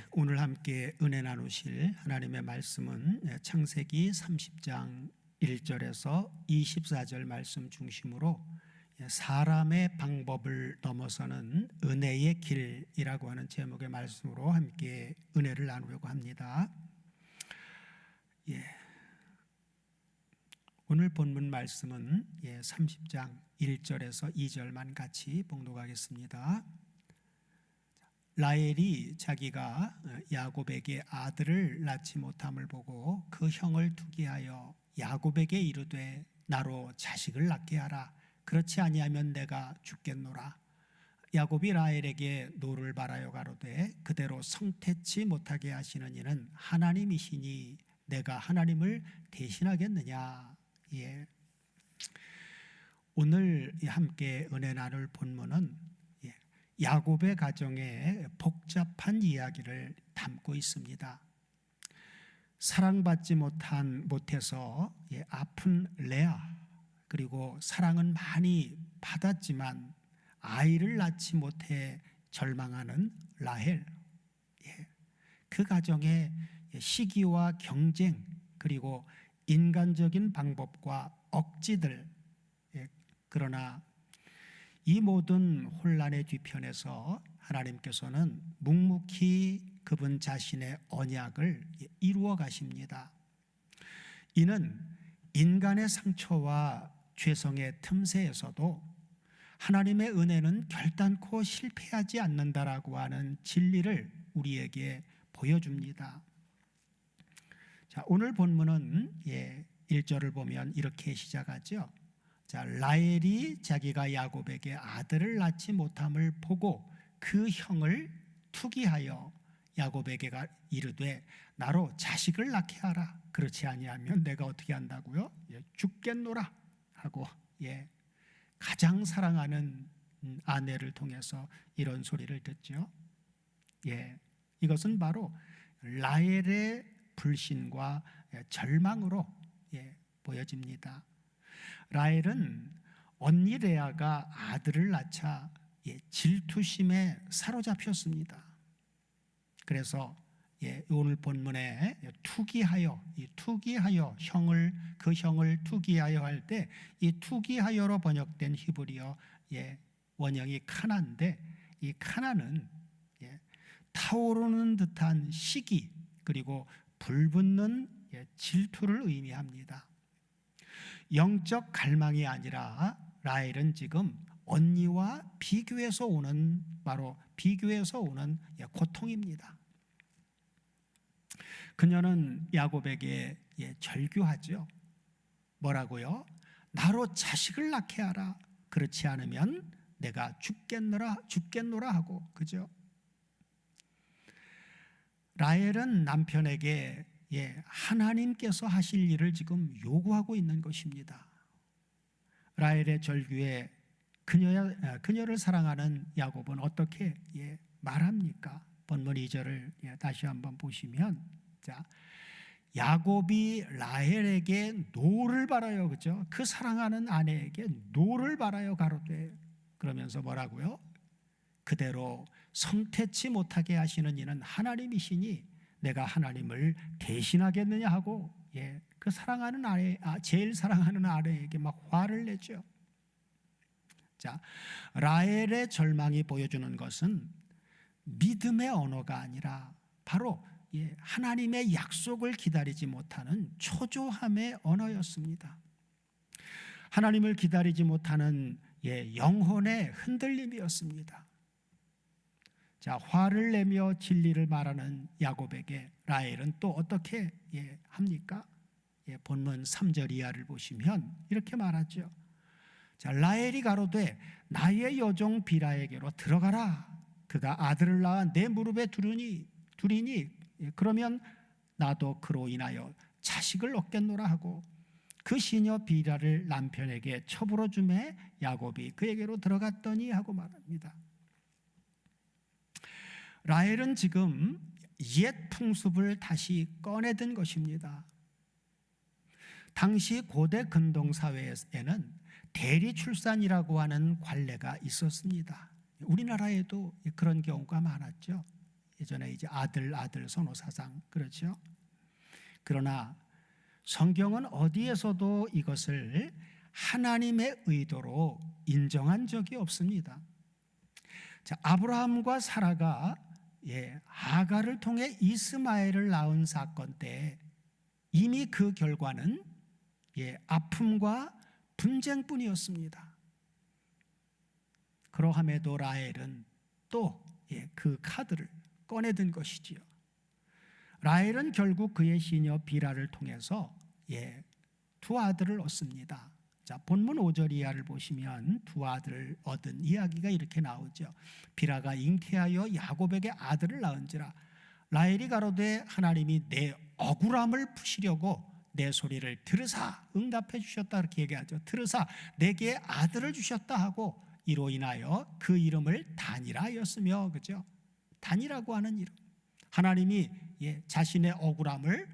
오늘 함께 은혜 나누실 하나님의 말씀은 창세기 30장 1절에서 24절 말씀 중심으로 사람의 방법을 넘어서는 은혜의 길이라고 하는 제목의 말씀으로 함께 은혜를 나누려고 합니다. 오늘 본문 말씀은 30장 1절에서 2절만 같이 봉독하겠습니다. 라헬이 자기가 야곱에게 아들을 낳지 못함을 보고 그 형을 투기하여 야곱에게 이르되 나로 자식을 낳게 하라. 그렇지 아니하면 내가 죽겠노라. 야곱이 라헬에게 노를 바라여 가로되 그대로 성태치 못하게 하시는 이는 하나님이시니 내가 하나님을 대신하겠느냐. 오늘 함께 은혜 나눌 본문은 야곱의 가정에 복잡한 이야기를 담고 있습니다. 사랑받지 못해서 아픈 레아, 그리고 사랑은 많이 받았지만 아이를 낳지 못해 절망하는 라헬, 그 가정의 시기와 경쟁, 그리고 인간적인 방법과 억지들, 그러나 이 모든 혼란의 뒤편에서 하나님께서는 묵묵히 그분 자신의 언약을 이루어 가십니다. 이는 인간의 상처와 죄성의 틈새에서도 하나님의 은혜는 결단코 실패하지 않는다라고 하는 진리를 우리에게 보여줍니다. 자, 오늘 본문은 1절을 보면 이렇게 시작하죠. 자, 라헬이 자기가 야곱에게 아들을 낳지 못함을 보고 그 형을 투기하여 야곱에게 이르되 나로 자식을 낳게 하라. 그렇지 아니하면 내가 어떻게 한다고요? 죽겠노라 하고 가장 사랑하는 아내를 통해서 이런 소리를 듣죠. 이것은 바로 라헬의 불신과 절망으로 보여집니다. 라헬은 언니 레아가 아들을 낳자 질투심에 사로잡혔습니다. 그래서 오늘 본문에 투기하여 그 형을 투기하여 할 때 이 투기하여로 번역된 히브리어 원형이 카나인데, 이 카나는 타오르는 듯한 시기 그리고 불붙는 질투를 의미합니다. 영적 갈망이 아니라 라헬은 지금 언니와 비교해서 오는 고통입니다. 그녀는 야곱에게 절규하죠. 뭐라고요? 나로 자식을 낳게 하라. 그렇지 않으면 내가 죽겠노라 하고, 그죠? 라헬은 남편에게 하나님께서 하실 일을 지금 요구하고 있는 것입니다. 라헬의 절규에 그녀를 사랑하는 야곱은 어떻게 말합니까? 본문 2절을 다시 한번 보시면, 자, 야곱이 라헬에게 노를 바라요, 그죠? 그 사랑하는 아내에게 노를 바라요 가로되, 그러면서 뭐라고요? 그대로 성태치 못하게 하시는 이는 하나님이시니 내가 하나님을 대신하겠느냐 하고 그 사랑하는 제일 사랑하는 아내에게 막 화를 내죠. 자, 라헬의 절망이 보여주는 것은 믿음의 언어가 아니라 바로 하나님의 약속을 기다리지 못하는 초조함의 언어였습니다. 하나님을 기다리지 못하는 영혼의 흔들림이었습니다. 자, 화를 내며 진리를 말하는 야곱에게 라헬은 또 어떻게 합니까? 본문 3절 이하를 보시면 이렇게 말하죠. 자, 라헬이 가로되 나의 여종 비라에게로 들어가라. 그가 아들을 낳아 내 무릎에 두리니 그러면 나도 그로 인하여 자식을 얻겠노라 하고 그 시녀 비라를 남편에게 첩으로 주매 야곱이 그에게로 들어갔더니 하고 말합니다. 라헬은 지금 옛 풍습을 다시 꺼내든 것입니다. 당시 고대 근동 사회에는 대리 출산이라고 하는 관례가 있었습니다. 우리나라에도 그런 경우가 많았죠. 예전에 이제 아들 선호 사상, 그렇죠? 그러나 성경은 어디에서도 이것을 하나님의 의도로 인정한 적이 없습니다. 자, 아브라함과 사라가 하갈을 통해 이스마엘을 낳은 사건 때 이미 그 결과는 아픔과 분쟁뿐이었습니다. 그러함에도 라헬은 또 그 카드를 꺼내든 것이지요. 라헬은 결국 그의 시녀 비라를 통해서 두 아들을 얻습니다. 자, 본문 5절 이하를 보시면 두 아들을 얻은 이야기가 이렇게 나오죠. 비라가 잉태하여 야곱에게 아들을 낳은지라 라헬이 가로되 하나님이 내 억울함을 푸시려고 내 소리를 들으사 응답해 주셨다, 이렇게 얘기하죠. 들으사 내게 아들을 주셨다 하고 이로 인하여 그 이름을 단이라 하였으며, 그죠? 단이라고 하는 이름, 하나님이 자신의 억울함을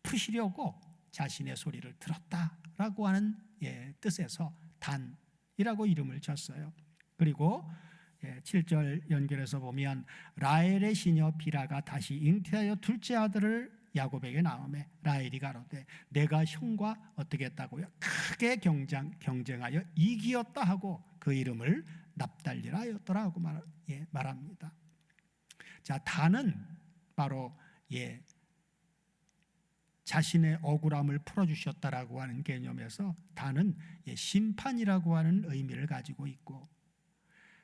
푸시려고 자신의 소리를 들었다라고 하는 뜻에서 단이라고 이름을 졌어요. 그리고 7절 연결해서 보면 라헬의 시녀 비라가 다시 잉태하여 둘째 아들을 야곱에게 낳음에 라헬이 가로되 내가 형과 어떻게 했다고요? 크게 경쟁하여 이기었다 하고 그 이름을 납달리라 하였더라고 말합니다. 자, 단은 바로 자신의 억울함을 풀어주셨다라고 하는 개념에서 단은 심판이라고 하는 의미를 가지고 있고,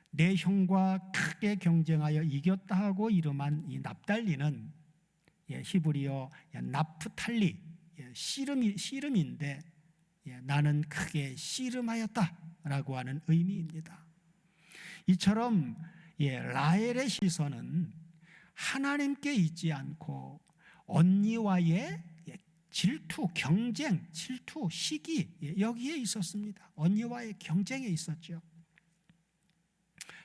내 형과 크게 경쟁하여 이겼다 하고 이름한 이 납달리는 히브리어 나프탈리, 씨름인데 나는 크게 씨름하였다라고 하는 의미입니다. 이처럼 라헬의 시선은 하나님께 있지 않고 언니와의 질투, 경쟁, 질투, 시기, 여기에 있었습니다. 언니와의 경쟁에 있었죠.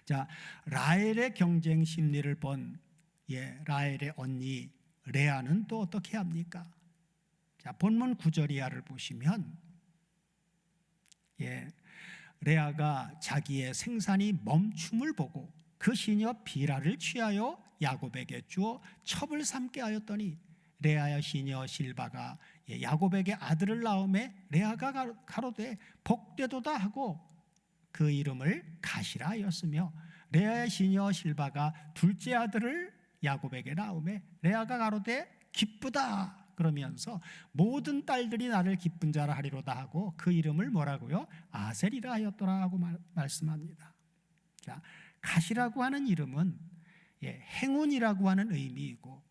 자, 라헬의 경쟁 심리를 본 라헬의 언니 레아는 또 어떻게 합니까? 자, 본문 9절 이하를 보시면 레아가 자기의 생산이 멈춤을 보고 그 시녀 비라를 취하여 야곱에게 주어 첩을 삼게 하였더니 레아의 시녀 실바가 야곱에게 아들을 낳음에 레아가 가로되 복되도다 하고 그 이름을 가시라 하였으며, 레아의 시녀 실바가 둘째 아들을 야곱에게 낳음에 레아가 가로되 기쁘다 그러면서 모든 딸들이 나를 기쁜 자라 하리로다 하고 그 이름을 뭐라고요? 아셀이라 하였더라 하고 말씀합니다. 자, 가시라고 하는 이름은 행운이라고 하는 의미이고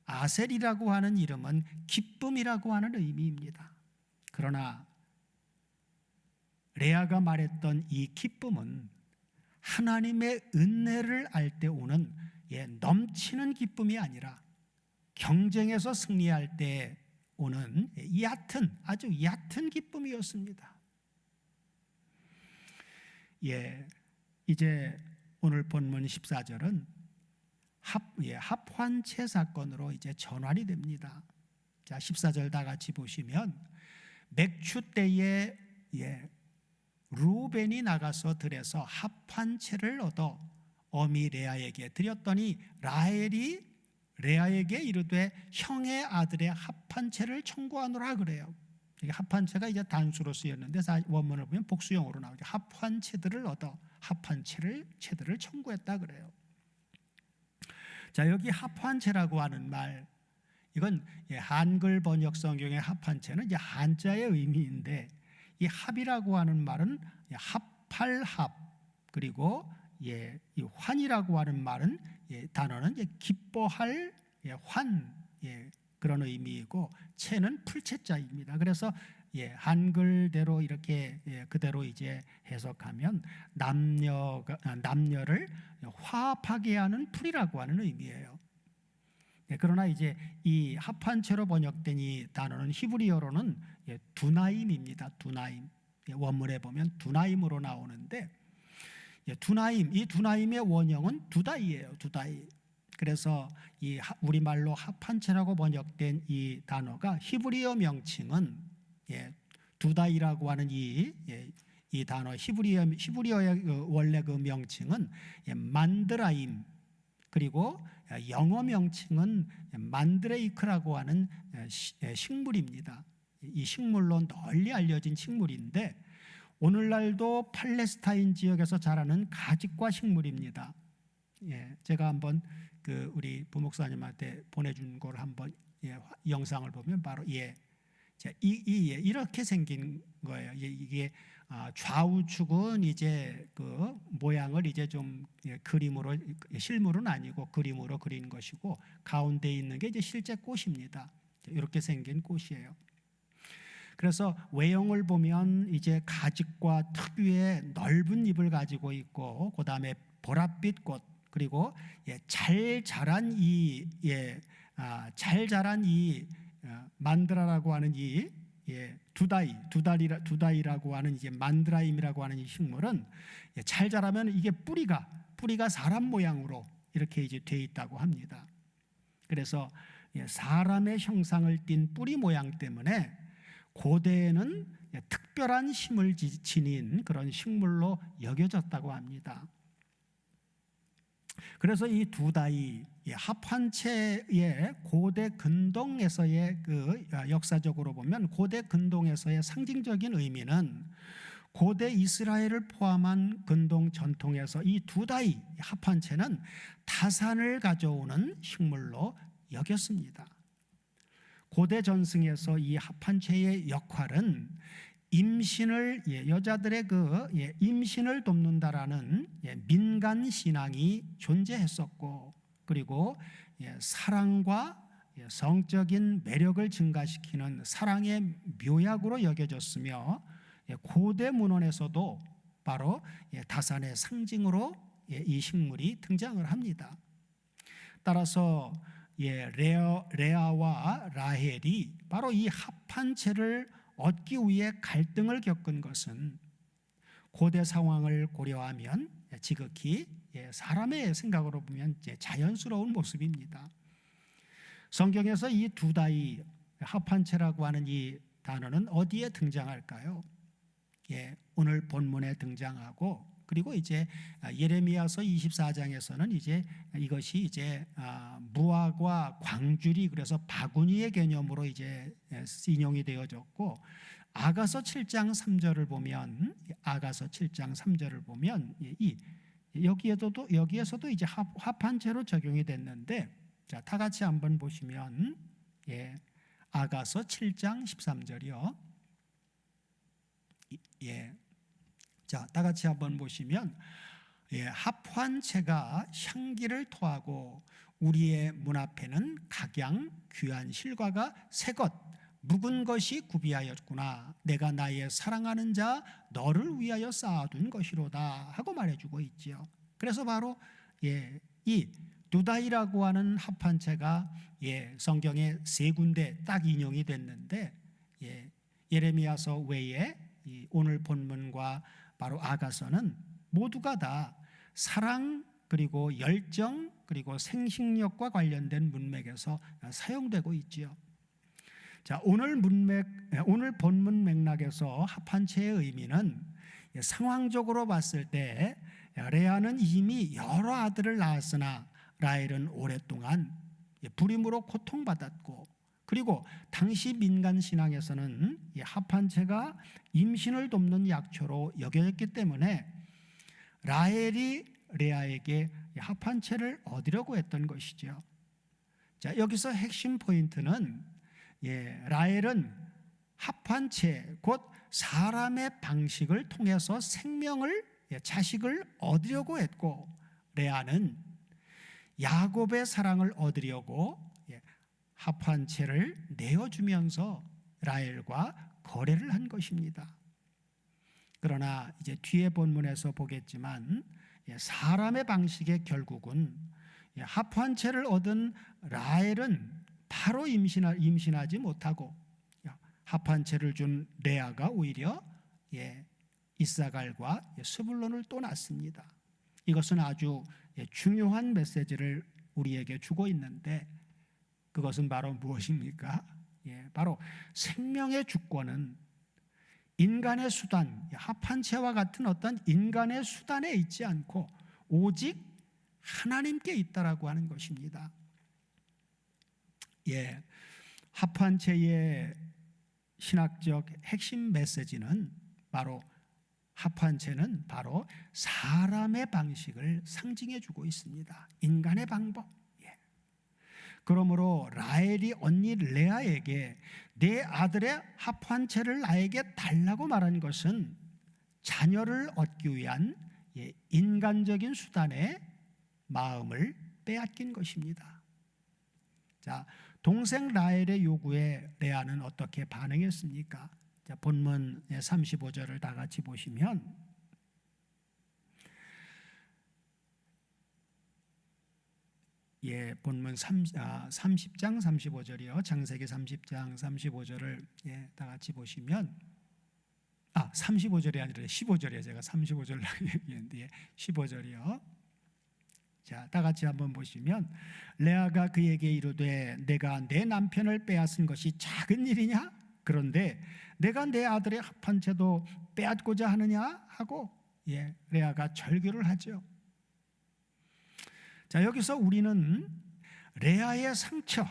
아셀이라고 하는 이름은 기쁨이라고 하는 의미입니다. 그러나 레아가 말했던 이 기쁨은 하나님의 은혜를 알 때 오는 넘치는 기쁨이 아니라 경쟁에서 승리할 때 오는 아주 얕은 기쁨이었습니다. 이제 오늘 본문 14절은 합환체 사건으로 이제 전환이 됩니다. 자, 14절 다 같이 보시면 맥추 때에 루벤이 나가서 들에서 합환체를 얻어 어미 레아에게 드렸더니 라헬이 레아에게 이르되 형의 아들의 합환체를 청구하노라 그래요. 합환체가 이제 단수로 쓰였는데 원문을 보면 복수형으로 나오죠. 합환체들을 얻어 합환체들을 청구했다 그래요. 자, 여기 합환체라고 하는 말, 이건 한글 번역 성경의 합환체는 이제 한자의 의미인데, 이 합이라고 하는 말은 합할합, 그리고 이 환이라고 하는 말은 단어는 이제 기뻐할 환, 그런 의미이고 체는 풀체자입니다. 그래서 한글대로 이렇게 그대로 이제 해석하면 남녀를 화합하게 하는 풀이라고 하는 의미예요. 그러나 이제 이 합한체로 번역된 이 단어는 히브리어로는 두나임입니다. 두나임. 원문에 보면 두나임으로 나오는데, 이 두나임의 원형은 두다이예요. 두다이. 그래서 이 우리말로 합한체라고 번역된 이 단어가 히브리어 명칭은 두다이라고 하는 이 단어, 히브리어의 원래 그 명칭은 만드라임, 그리고 영어 명칭은 만드레이크라고 하는 식물입니다. 이 식물로 널리 알려진 식물인데 오늘날도 팔레스타인 지역에서 자라는 가지과 식물입니다. 제가 한번 우리 부목사님한테 보내준 걸 한번 영상을 보면 바로 이렇게 생긴 거예요. 이게 좌우축은 이제 그 모양을 이제 좀 그림으로, 실물은 아니고 그림으로 그린 것이고 가운데 있는 게 이제 실제 꽃입니다. 이렇게 생긴 꽃이에요. 그래서 외형을 보면 이제 가지과 특유의 넓은 잎을 가지고 있고, 그 다음에 보랏빛 꽃, 그리고 잘 자란 이 만드라라고 하는 이 두다이라고 하는 이제 만드라임이라고 하는 이 식물은 잘 자라면 이게 뿌리가 사람 모양으로 이렇게 이제 돼 있다고 합니다. 그래서 사람의 형상을 띤 뿌리 모양 때문에 고대에는 특별한 힘을 지닌 그런 식물로 여겨졌다고 합니다. 그래서 이 두다이 합환체의 고대 근동에서의 역사적으로 보면 고대 근동에서의 상징적인 의미는 고대 이스라엘을 포함한 근동 전통에서 이 두다이 합환체는 타산을 가져오는 식물로 여겼습니다. 고대 전승에서 이 합환체의 역할은 임신을 여자들의 임신을 돕는다라는 민간 신앙이 존재했었고, 그리고 사랑과 성적인 매력을 증가시키는 사랑의 묘약으로 여겨졌으며 고대 문헌에서도 바로 다산의 상징으로 이 식물이 등장을 합니다. 따라서 레아와 라헬이 바로 이 합한체를 얻기 위해 갈등을 겪은 것은 고대 상황을 고려하면 지극히 사람의 생각으로 보면 자연스러운 모습입니다. 성경에서 이 두다이 합한체라고 하는 이 단어는 어디에 등장할까요? 오늘 본문에 등장하고, 그리고 이제 예레미야서 24장에서는 이제 이것이 이제 무화과 광주리, 그래서 바구니의 개념으로 이제 인용이 되어졌고, 아가서 7장 3절을 보면 여기에서도 이제 합한체로 적용이 됐는데, 자, 다 같이 한번 보시면 아가서 7장 13절이요. 자, 다 같이 한번 보시면 합환체가 향기를 토하고 우리의 문 앞에는 각양 귀한 실과가 새것 묵은 것이 구비하였구나. 내가 나의 사랑하는 자 너를 위하여 쌓아둔 것이로다 하고 말해주고 있지요. 그래서 바로 이 두다이라고 하는 합한체가 성경에 3군데 딱 인용이 됐는데, 예레미야서 외에 오늘 본문과 바로 아가서는 모두가 다 사랑, 그리고 열정, 그리고 생식력과 관련된 문맥에서 사용되고 있지요. 자, 오늘 본문 맥락에서 합한체의 의미는 상황적으로 봤을 때 레아는 이미 여러 아들을 낳았으나 라헬은 오랫동안 불임으로 고통받았고, 그리고 당시 민간 신앙에서는 이 합한체가 임신을 돕는 약초로 여겨졌기 때문에 라헬이 레아에게 합한체를 얻으려고 했던 것이죠. 자, 여기서 핵심 포인트는 라헬은 합한체, 곧 사람의 방식을 통해서 자식을 얻으려고 했고, 레아는 야곱의 사랑을 얻으려고 합한체를 내어주면서 라헬과 거래를 한 것입니다. 그러나 이제 뒤에 본문에서 보겠지만 사람의 방식의 결국은 합한체를 얻은 라헬은 바로 임신하지 못하고 합한체를 준 레아가 오히려 이사갈과 스불론을 또 낳습니다. 이것은 아주 중요한 메시지를 우리에게 주고 있는데, 그것은 바로 무엇입니까? 바로 생명의 주권은 인간의 수단, 합한체와 같은 어떤 인간의 수단에 있지 않고 오직 하나님께 있다라고 하는 것입니다. 합환체의 신학적 핵심 메시지는 합환체는 바로 사람의 방식을 상징해 주고 있습니다. 인간의 방법. 그러므로 라헬이 언니 레아에게 내 아들의 합환체를 나에게 달라고 말한 것은 자녀를 얻기 위한 인간적인 수단의 마음을 빼앗긴 것입니다. 자, 동생 라헬의 요구에 레아는 어떻게 반응했습니까? 자, 본문 35절을 다 같이 보시면 본문 30장 35절이요. 창세기 30장 35절을 다 같이 보시면 35절이 아니라 15절이에요. 제가 35절을 얘기했는데 15절이요. 자, 다 같이 한번 보시면 레아가 그에게 이르되 내가 내 남편을 빼앗은 것이 작은 일이냐? 그런데 내가 내 아들의 합환체도 빼앗고자 하느냐? 하고 레아가 절규를 하죠. 자, 여기서 우리는 레아의 상처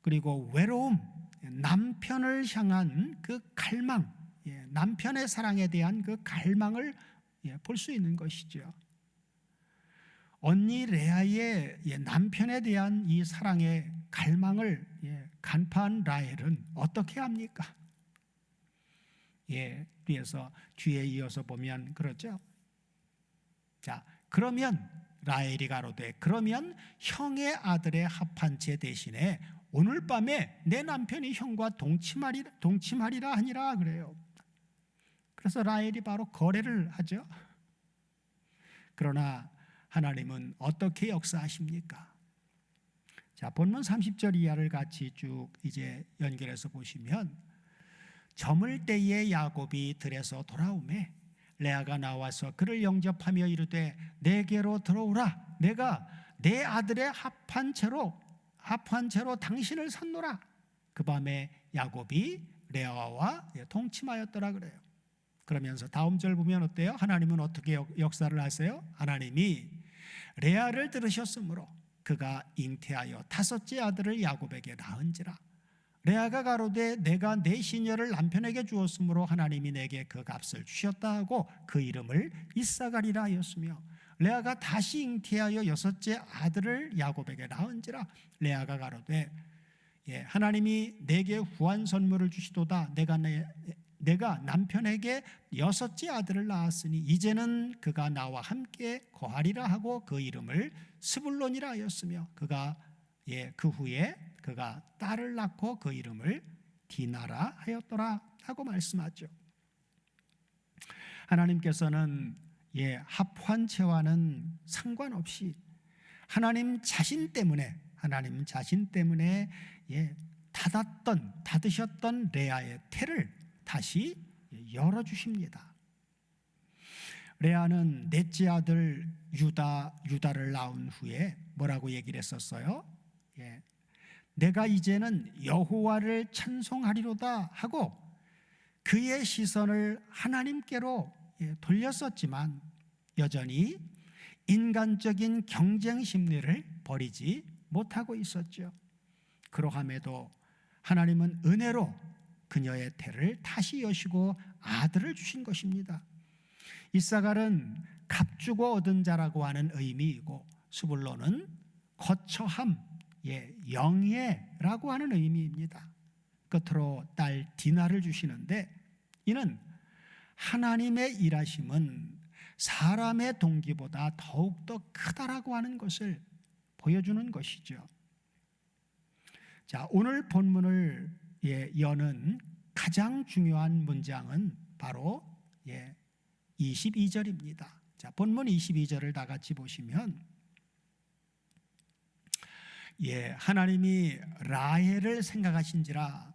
그리고 외로움, 남편을 향한 그 갈망, 남편의 사랑에 대한 그 갈망을 볼 수 있는 것이죠. 언니 레아의 남편에 대한 이 사랑의 갈망을 간파한 라헬은 어떻게 합니까? 뒤에 이어서 보면 그렇죠. 자, 그러면 라헬이 가로되 그러면 형의 아들의 합한체 대신에 오늘 밤에 내 남편이 형과 동침하리라 하니라 그래요. 그래서 라헬이 바로 거래를 하죠. 그러나 하나님은 어떻게 역사하십니까? 자, 본문 30절 이하를 같이 쭉 이제 연결해서 보시면 저물 때에 야곱이 들에서 돌아오매 레아가 나와서 그를 영접하며 이르되 내게로 들어오라. 내가 내 아들의 합한채로 당신을 샀노라. 그 밤에 야곱이 레아와 동침하였더라 그래요. 그러면서 다음 절 보면 어때요? 하나님은 어떻게 역사를 하세요? 하나님이 레아를 들으셨으므로 그가 잉태하여 다섯째 아들을 야곱에게 낳은지라. 레아가 가로되 내가 내 시녀를 남편에게 주었으므로 하나님이 내게 그 값을 주셨다 하고 그 이름을 이사가리라 하였으며 레아가 다시 잉태하여 여섯째 아들을 야곱에게 낳은지라. 레아가 가로되 하나님이 내게 후한 선물을 주시도다. 내가 남편에게 여섯째 아들을 낳았으니 이제는 그가 나와 함께 거하리라 하고 그 이름을 스불론이라 하였으며 그 후에 그가 딸을 낳고 그 이름을 디나라 하였더라 하고 말씀하죠. 하나님께서는 합환체와는 상관없이 하나님 자신 때문에 닫으셨던 레아의 태를 다시 열어주십니다. 레아는 넷째 아들 유다를 낳은 후에 뭐라고 얘기를 했었어요? 내가 이제는 여호와를 찬송하리로다 하고 그의 시선을 하나님께로 돌렸었지만 여전히 인간적인 경쟁 심리를 버리지 못하고 있었죠. 그러함에도 하나님은 은혜로 그녀의 태를 다시 여시고 아들을 주신 것입니다. 이사갈은 값주고 얻은 자라고 하는 의미이고 스불론은 거처함, 영예라고 하는 의미입니다. 끝으로 딸 디나를 주시는데 이는 하나님의 일하심은 사람의 동기보다 더욱더 크다라고 하는 것을 보여주는 것이죠. 자, 오늘 본문을 여는 가장 중요한 문장은 바로 22절입니다. 자, 본문 22절을 다 같이 보시면 하나님이 라헬을 생각하신지라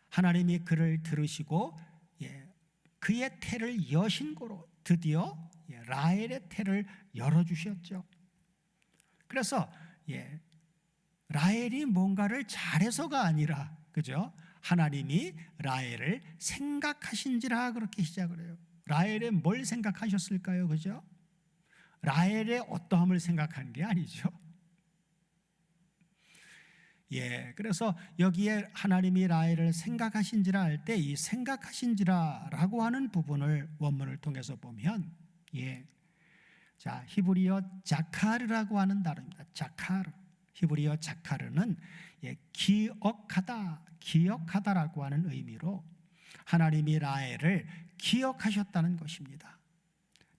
하나님이 그를 들으시고 그의 태를 여신 고로 드디어 라헬의 태를 열어주셨죠. 그래서 라헬이 뭔가를 잘해서가 아니라 그죠? 하나님이 라헬을 생각하신지라 그렇게 시작을 해요. 라헬은 뭘 생각하셨을까요? 그죠? 라헬의 어떠함을 생각한 게 아니죠. 그래서 여기에 하나님이 라헬을 생각하신지라 할 때 이 생각하신지라라고 하는 부분을 원문을 통해서 보면 자, 히브리어 자카르라고 하는 단어입니다. 자카르. 히브리어 자카르는 기억하다라고 하는 의미로 하나님이 라헬을 기억하셨다는 것입니다.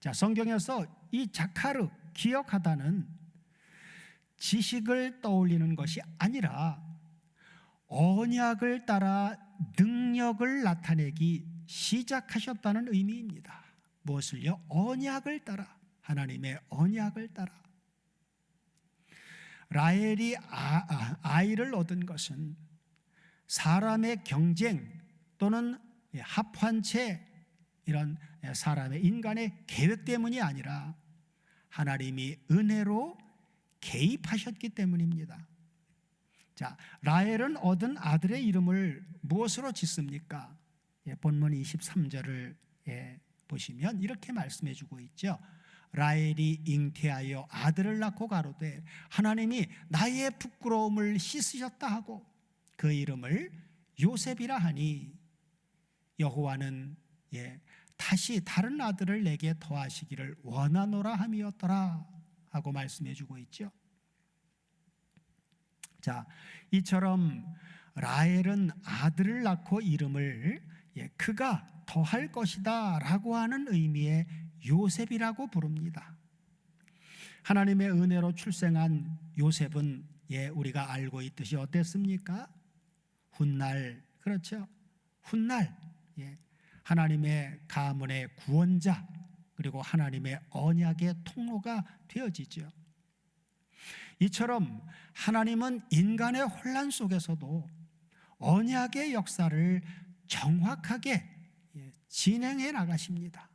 자, 성경에서 이 자카르, 기억하다는 지식을 떠올리는 것이 아니라 언약을 따라 능력을 나타내기 시작하셨다는 의미입니다. 무엇을요? 언약을 따라, 하나님의 언약을 따라. 라헬이 아이를 얻은 것은 사람의 경쟁 또는 합환체, 이런 사람의 인간의 계획 때문이 아니라 하나님이 은혜로 개입하셨기 때문입니다. 자, 라헬은 얻은 아들의 이름을 무엇으로 짓습니까? 본문 23절을 보시면 이렇게 말씀해 주고 있죠. 라헬이 잉태하여 아들을 낳고 가로되 하나님이 나의 부끄러움을 씻으셨다 하고 그 이름을 요셉이라 하니 여호와는 다시 다른 아들을 내게 더하시기를 원하노라 함이었더라 하고 말씀해 주고 있죠. 자, 이처럼 라헬은 아들을 낳고 이름을 그가 더할 것이다 라고 하는 의미의 요셉이라고 부릅니다. 하나님의 은혜로 출생한 요셉은 우리가 알고 있듯이 어땠습니까? 훗날, 그렇죠? 훗날 하나님의 가문의 구원자, 그리고 하나님의 언약의 통로가 되어지죠. 이처럼 하나님은 인간의 혼란 속에서도 언약의 역사를 정확하게 진행해 나가십니다.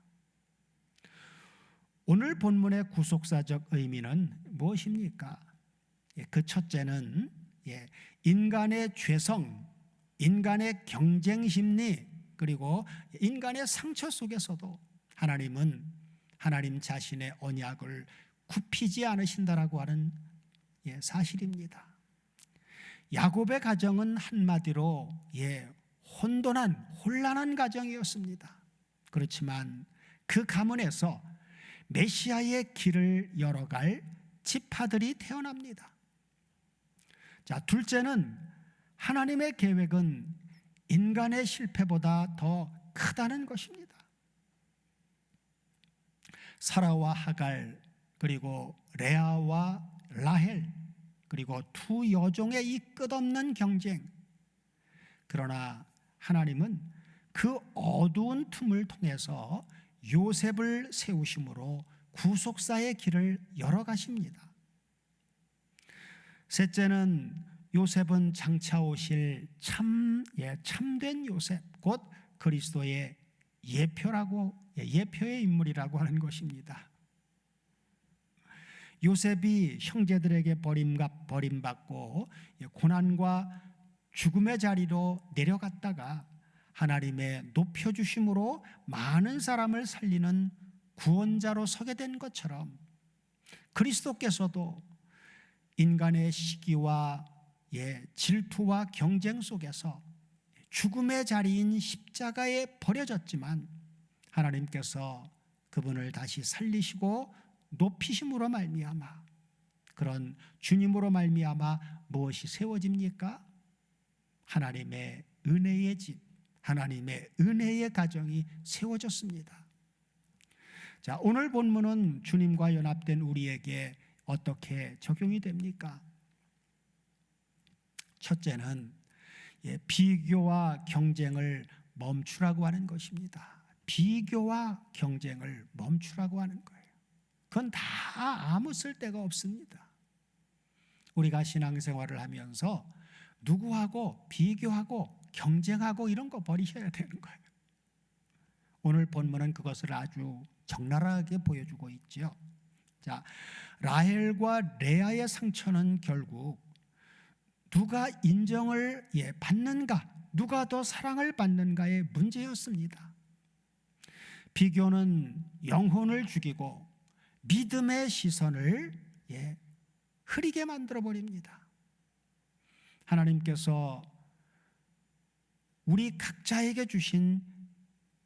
오늘 본문의 구속사적 의미는 무엇입니까? 그 첫째는 인간의 죄성, 인간의 경쟁 심리, 그리고 인간의 상처 속에서도 하나님은 하나님 자신의 언약을 굽히지 않으신다라고 하는 사실입니다. 야곱의 가정은 한마디로 혼란한 가정이었습니다. 그렇지만 그 가문에서 메시아의 길을 열어갈 지파들이 태어납니다. 자, 둘째는 하나님의 계획은 인간의 실패보다 더 크다는 것입니다. 사라와 하갈, 그리고 레아와 라헬, 그리고 두 여종의 이 끝없는 경쟁. 그러나 하나님은 그 어두운 틈을 통해서 요셉을 세우심으로 구속사의 길을 열어가십니다. 셋째는 요셉은 장차 오실 참된 요셉, 곧 그리스도의 예표의 인물이라고 하는 것입니다. 요셉이 형제들에게 버림받고 고난과 죽음의 자리로 내려갔다가 하나님의 높여주심으로 많은 사람을 살리는 구원자로 서게 된 것처럼 그리스도께서도 인간의 시기와 질투와 경쟁 속에서 죽음의 자리인 십자가에 버려졌지만 하나님께서 그분을 다시 살리시고 높이심으로 말미암아, 그런 주님으로 말미암아 무엇이 세워집니까? 하나님의 은혜의 집, 하나님의 은혜의 가정이 세워졌습니다. 자, 오늘 본문은 주님과 연합된 우리에게 어떻게 적용이 됩니까? 첫째는 비교와 경쟁을 멈추라고 하는 것입니다. 비교와 경쟁을 멈추라고 하는 거예요. 그건 다 아무 쓸데가 없습니다. 우리가 신앙생활을 하면서 누구하고 비교하고 경쟁하고 이런 거 버리셔야 되는 거예요. 오늘 본문은 그것을 아주 적나라하게 보여주고 있죠. 자, 라헬과 레아의 상처는 결국 누가 인정을 받는가, 누가 더 사랑을 받는가의 문제였습니다. 비교는 영혼을 죽이고 믿음의 시선을 흐리게 만들어 버립니다. 하나님께서 우리 각자에게 주신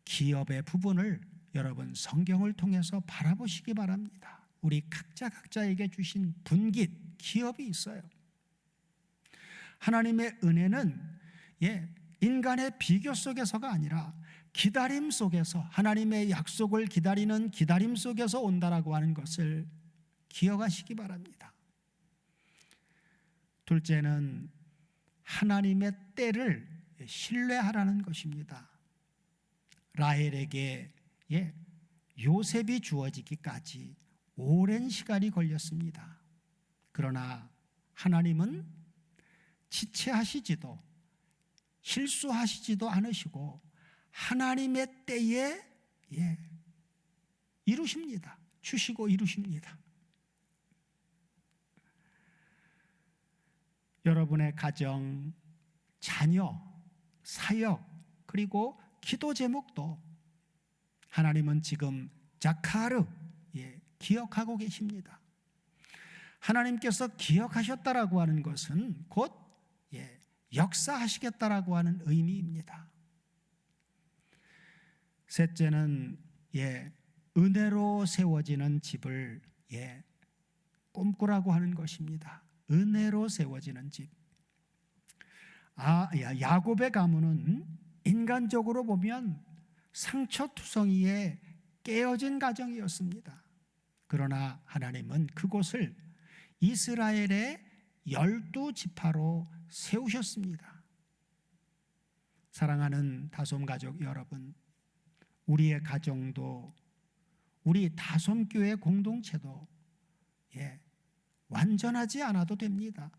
기업의 부분을 여러분 성경을 통해서 바라보시기 바랍니다. 우리 각자에게 주신 분깃, 기업이 있어요. 하나님의 은혜는 인간의 비교 속에서가 아니라 기다림 속에서, 하나님의 약속을 기다리는 기다림 속에서 온다라고 하는 것을 기억하시기 바랍니다. 둘째는 하나님의 때를 신뢰하라는 것입니다. 라헬에게 요셉이 주어지기까지 오랜 시간이 걸렸습니다. 그러나 하나님은 지체하시지도 실수하시지도 않으시고 하나님의 때에 이루십니다. 주시고 이루십니다. 여러분의 가정, 자녀, 사역, 그리고 기도 제목도 하나님은 지금 자카르 기억하고 계십니다. 하나님께서 기억하셨다라고 하는 것은 곧 역사하시겠다라고 하는 의미입니다. 셋째는 은혜로 세워지는 집을 꿈꾸라고 하는 것입니다. 은혜로 세워지는 집. 야곱의 가문은 인간적으로 보면 상처투성이에 깨어진 가정이었습니다. 그러나 하나님은 그곳을 이스라엘의 12지파로 세우셨습니다. 사랑하는 다솜 가족 여러분, 우리의 가정도, 우리 다솜교회 공동체도 완전하지 않아도 됩니다.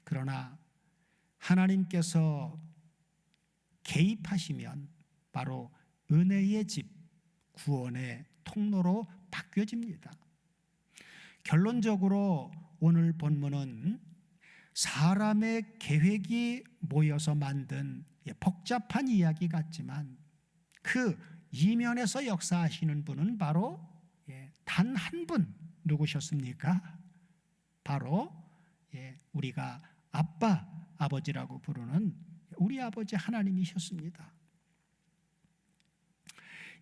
그러나 하나님께서 개입하시면 바로 은혜의 집, 구원의 통로로 바뀌어집니다. 결론적으로 오늘 본문은 사람의 계획이 모여서 만든 복잡한 이야기 같지만 그 이면에서 역사하시는 분은 바로 단 한 분, 누구셨습니까? 바로 우리가 아빠, 아버지라고 부르는 우리 아버지 하나님이셨습니다.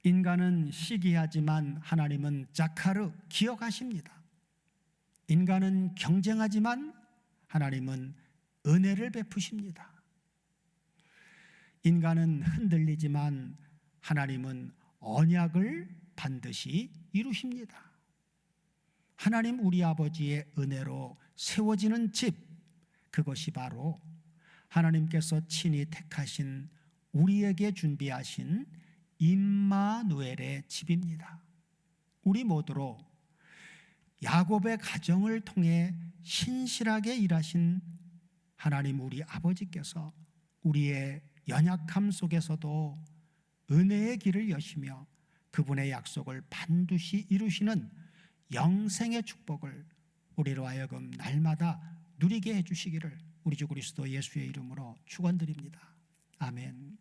인간은 시기하지만 하나님은 자카르 기억하십니다. 인간은 경쟁하지만 하나님은 은혜를 베푸십니다. 인간은 흔들리지만 하나님은 언약을 반드시 이루십니다. 하나님 우리 아버지의 은혜로 세워지는 집, 그것이 바로 하나님께서 친히 택하신 우리에게 준비하신 임마누엘의 집입니다. 우리 모두로 야곱의 가정을 통해 신실하게 일하신 하나님 우리 아버지께서 우리의 연약함 속에서도 은혜의 길을 여시며 그분의 약속을 반드시 이루시는 영생의 축복을 우리로 하여금 날마다 누리게 해주시기를 우리 주 그리스도 예수의 이름으로 축원드립니다. 아멘.